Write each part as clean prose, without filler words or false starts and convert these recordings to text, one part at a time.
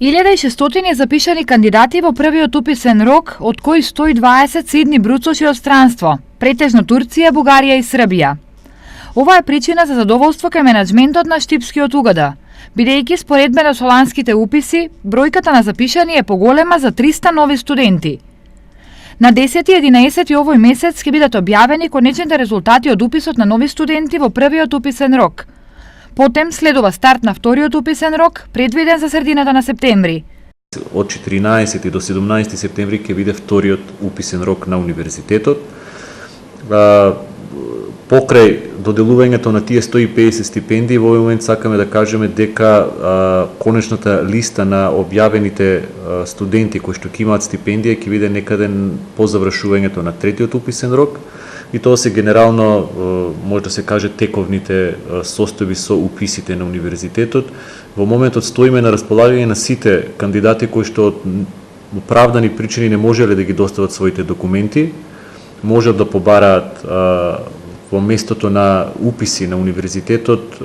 1600 запишани кандидати во првиот уписен рок, од кои 120 се идни бруцоши од странство, претежно Турција, Бугарија и Србија. Ова е причина за задоволство кај менаџментот на Штипскиот УГД, бидејќи споредбено со ланските уписи, бројката на запишани е поголема за 300 нови студенти. На 10 и 11 овој месец ќе бидат објавени конечните резултати од уписот на нови студенти во првиот уписен рок. Потем следува старт на вториот уписен рок, предвиден за средината на септември. Од 14 до 17 септември ќе биде вториот уписен рок на универзитетот. Покрај доделувањето на тие 150 стипендии, во овој момент сакаме да кажеме дека конечната листа на објавените студенти кои што ќе имаат стипендија ќе биде некаде по завршувањето на третиот уписен рок, и тоа се генерално, може да се каже, тековните состојби со уписите на универзитетот. Во моментот стоиме на располагање на сите кандидати кои што од оправдани причини не можеле да ги достават своите документи, можат да побараат во местото на уписи на универзитетот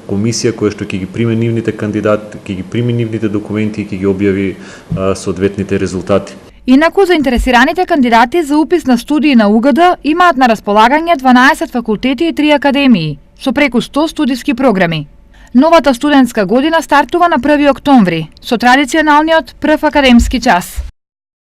комисија која што ќе ги приме нивните кандидати, ќе ги приме нивните документи и ќе ги објави соодветните резултати. Инаку, заинтересираните кандидати за упис на студии на УГД имаат на располагање 12 факултети и 3 академии, со преку 100 студиски програми. Новата студентска година стартува на 1 октомври, со традиционалниот прв академски час.